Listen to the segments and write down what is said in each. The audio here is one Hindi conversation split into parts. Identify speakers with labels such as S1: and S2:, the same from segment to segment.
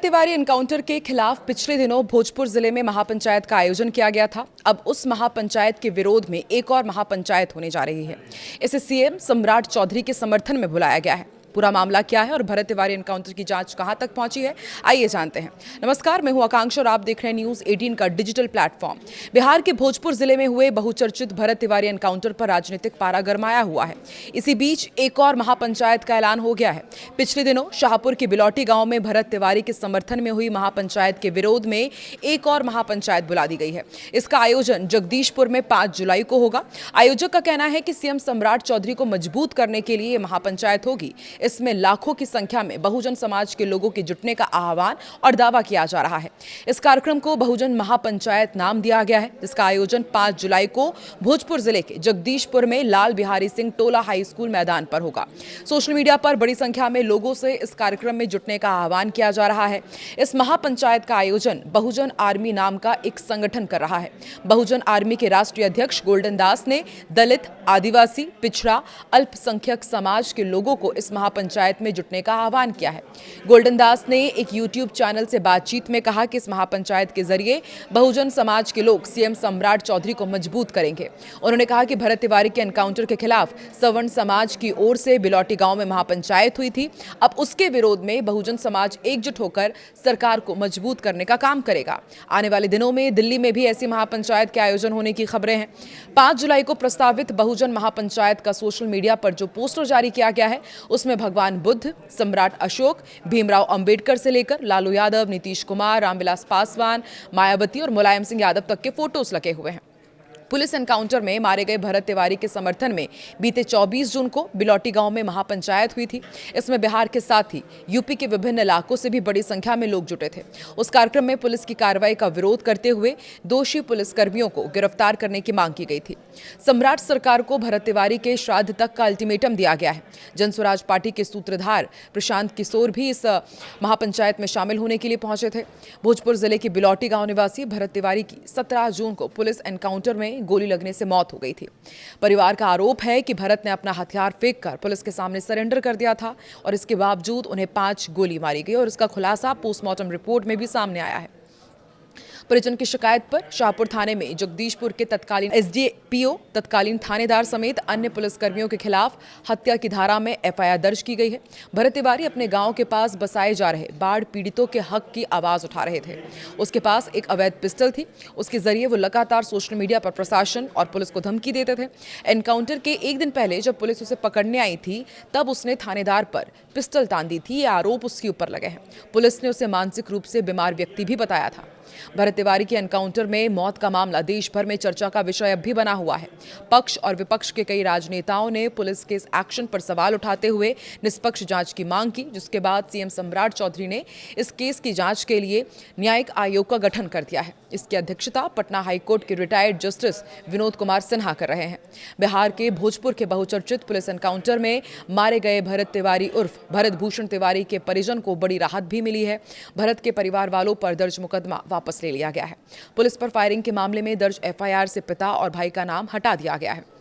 S1: तिवारी एनकाउंटर के खिलाफ पिछले दिनों भोजपुर जिले में महापंचायत का आयोजन किया गया था। अब उस महापंचायत के विरोध में एक और महापंचायत होने जा रही है। इसे सीएम सम्राट चौधरी के समर्थन में बुलाया गया है। पूरा मामला क्या है और भरत तिवारी एनकाउंटर की जांच कहां तक पहुंची है, आइए जानते हैं। नमस्कार, मैं हूं आकांक्षा और आप देख रहे हैं न्यूज 18 का डिजिटल प्लेटफॉर्म। बिहार के भोजपुर जिले में हुए बहुचर्चित भरत तिवारी एनकाउंटर पर राजनीतिक पारा गरमाया हुआ है। इसी बीच एक और महापंचायत का ऐलान हो गया है। पिछले दिनों शाहपुर के बिलौटी गांव में भरत तिवारी के समर्थन में हुई महापंचायत के विरोध में एक और महापंचायत बुला दी गई है। इसका आयोजन जगदीशपुर में 5 जुलाई को होगा। आयोजक का कहना है कि सीएम सम्राट चौधरी को मजबूत करने के लिए महापंचायत होगी। इसमें लाखों की संख्या में बहुजन समाज के लोगों के जुटने का आह्वान और दावा किया जा रहा है। इस कार्यक्रम को बहुजन महापंचायत नाम दिया गया है, जिसका आयोजन 5 जुलाई को भोजपुर जिले के जगदीशपुर में लाल बिहारी सिंह टोला हाई स्कूल मैदान पर होगा। सोशल मीडिया पर बड़ी संख्या में लोगों से इस कार्यक्रम में जुटने का आह्वान किया जा रहा है। इस महापंचायत का आयोजन बहुजन आर्मी नाम का एक संगठन कर रहा है। बहुजन आर्मी के राष्ट्रीय अध्यक्ष गोल्डन दास ने दलित, आदिवासी, पिछड़ा, अल्पसंख्यक समाज के लोगों को इस महापंचायत में जुटने का आह्वान किया है। गोल्डन दास ने एक यूट्यूब चैनल से बातचीत में कहा कि इस महापंचायत के जरिए बहुजन समाज के लोग सीएम सम्राट चौधरी को मजबूत करेंगे। उन्होंने कहा कि भरत तिवारी के एनकाउंटर के खिलाफ सवर्ण समाज की ओर से बिलौटी गांव में महापंचायत हुई थी। अब उसके विरोध में बहुजन समाज एकजुट होकर सरकार को मजबूत करने का काम करेगा। आने वाले दिनों में दिल्ली में भी ऐसी महापंचायत के आयोजन होने की खबरें हैं। 5 जुलाई को प्रस्तावित बहुजन महापंचायत का सोशल मीडिया पर जो पोस्टर जारी किया गया है, उसमें भगवान बुद्ध, सम्राट अशोक, भीमराव अंबेडकर से लेकर लालू यादव, नीतीश कुमार, रामविलास पासवान, मायावती और मुलायम सिंह यादव तक के फोटोज लगे हुए हैं। पुलिस एनकाउंटर में मारे गए भरत तिवारी के समर्थन में बीते 24 जून को बिलौटी गांव में महापंचायत हुई थी। इसमें बिहार के साथ ही यूपी के विभिन्न इलाकों से भी बड़ी संख्या में लोग जुटे थे। उस कार्यक्रम में पुलिस की कार्रवाई का विरोध करते हुए दोषी पुलिसकर्मियों को गिरफ्तार करने की मांग की गई थी। सम्राट सरकार को भरत तिवारी के श्राद्ध तक का अल्टीमेटम दिया गया है। जनस्वराज पार्टी के सूत्रधार प्रशांत किशोर भी इस महापंचायत में शामिल होने के लिए पहुंचे थे। भोजपुर जिले के बिलौटी गांव निवासी भरत तिवारी की 17 जून को पुलिस एनकाउंटर में गोली लगने से मौत हो गई थी। परिवार का आरोप है कि भरत ने अपना हथियार फेंककर पुलिस के सामने सरेंडर कर दिया था और इसके बावजूद उन्हें 5 गोली मारी गई और इसका खुलासा पोस्टमार्टम रिपोर्ट में भी सामने आया है। परिजन की शिकायत पर शाहपुर थाने में जगदीशपुर के तत्कालीन एसडीपीओ, तत्कालीन थानेदार समेत अन्य पुलिसकर्मियों के खिलाफ हत्या की धारा में एफआईआर दर्ज की गई है। भरत तिवारी अपने गांव के पास बसाए जा रहे बाढ़ पीड़ितों के हक की आवाज उठा रहे थे। उसके पास एक अवैध पिस्टल थी। उसके जरिए वो लगातार सोशल मीडिया पर प्रशासन और पुलिस को धमकी देते थे। एनकाउंटर के एक दिन पहले जब पुलिस उसे पकड़ने आई थी, तब उसने थानेदार पर पिस्टल तान दी थी। ये आरोप उसके ऊपर लगे हैं। पुलिस ने उसे मानसिक रूप से बीमार व्यक्ति भी बताया था। भरत तिवारी के एनकाउंटर में मौत का मामला देश भर में चर्चा का विषय अब भी बना हुआ है। पक्ष और विपक्ष के कई राजनेताओं ने पुलिस के इस एक्शन पर सवाल उठाते हुए निष्पक्ष जांच की मांग की, जिसके बाद सीएम सम्राट चौधरी ने इस केस की जांच के लिए न्यायिक आयोग का गठन कर दिया है। इसकी अध्यक्षता पटना हाईकोर्ट के रिटायर्ड जस्टिस विनोद कुमार सिन्हा कर रहे हैं। बिहार के भोजपुर के बहुचर्चित पुलिस एनकाउंटर में मारे गए भरत तिवारी उर्फ भरत भूषण तिवारी के परिजन को बड़ी राहत भी मिली है। भरत के परिवार वालों पर दर्ज मुकदमा वापस ले लिया गया है। पुलिस पर फायरिंग के मामले में दर्ज एफआईआर से पिता और भाई का नाम हटा दिया गया है।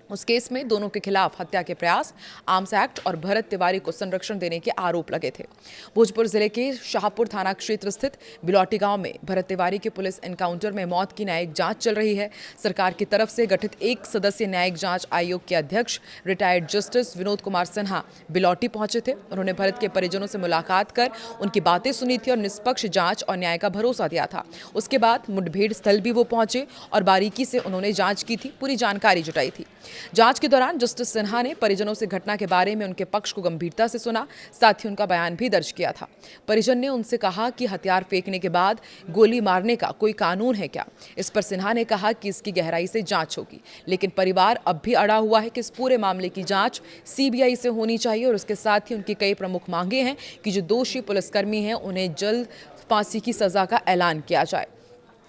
S1: उस केस में दोनों के खिलाफ हत्या के प्रयास, आर्म्स एक्ट और भरत तिवारी को संरक्षण देने के आरोप लगे थे। भोजपुर जिले के शाहपुर थाना क्षेत्र स्थित बिलौटी गांव में भरत तिवारी के पुलिस एनकाउंटर में मौत की न्यायिक जांच चल रही है। सरकार की तरफ से गठित 1 सदस्यीय न्यायिक जांच आयोग के अध्यक्ष रिटायर्ड जस्टिस विनोद कुमार सिन्हा बिलौटी पहुंचे थे। उन्होंने भरत के परिजनों से मुलाकात कर उनकी बातें सुनी थी और निष्पक्ष जांच और न्याय का भरोसा दिया था। उसके बाद मुठभेड़ स्थल भी वो पहुंचे और बारीकी से उन्होंने जांच की थी, पूरी जानकारी जुटाई थी। जांच के दौरान जस्टिस सिन्हा ने परिजनों से घटना के बारे में उनके पक्ष को गंभीरता से सुना, साथ ही उनका बयान भी दर्ज किया था। परिजन ने उनसे कहा कि हथियार फेंकने के बाद गोली मारने का कोई कानून है क्या? इस पर सिन्हा ने कहा कि इसकी गहराई से जांच होगी, लेकिन परिवार अब भी अड़ा हुआ है कि इस पूरे मामले की जांच सीबीआई से होनी चाहिए और उसके साथ ही उनकी कई प्रमुख मांगे हैं कि जो दोषी पुलिसकर्मी हैं उन्हें जल्द फांसी की सजा का ऐलान किया जाए।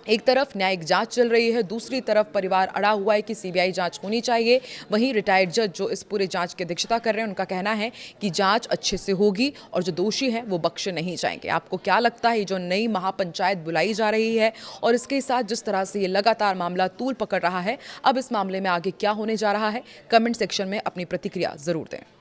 S1: एक तरफ न्यायिक जांच चल रही है, दूसरी तरफ परिवार अड़ा हुआ है कि सीबीआई जांच होनी चाहिए। वहीं रिटायर्ड जज जो इस पूरे जांच की अध्यक्षता कर रहे हैं, उनका कहना है कि जांच अच्छे से होगी और जो दोषी हैं वो बख्शे नहीं जाएंगे। आपको क्या लगता है जो नई महापंचायत बुलाई जा रही है और इसके साथ जिस तरह से ये लगातार मामला तूल पकड़ रहा है, अब इस मामले में आगे क्या होने जा रहा है? कमेंट सेक्शन में अपनी प्रतिक्रिया जरूर दें।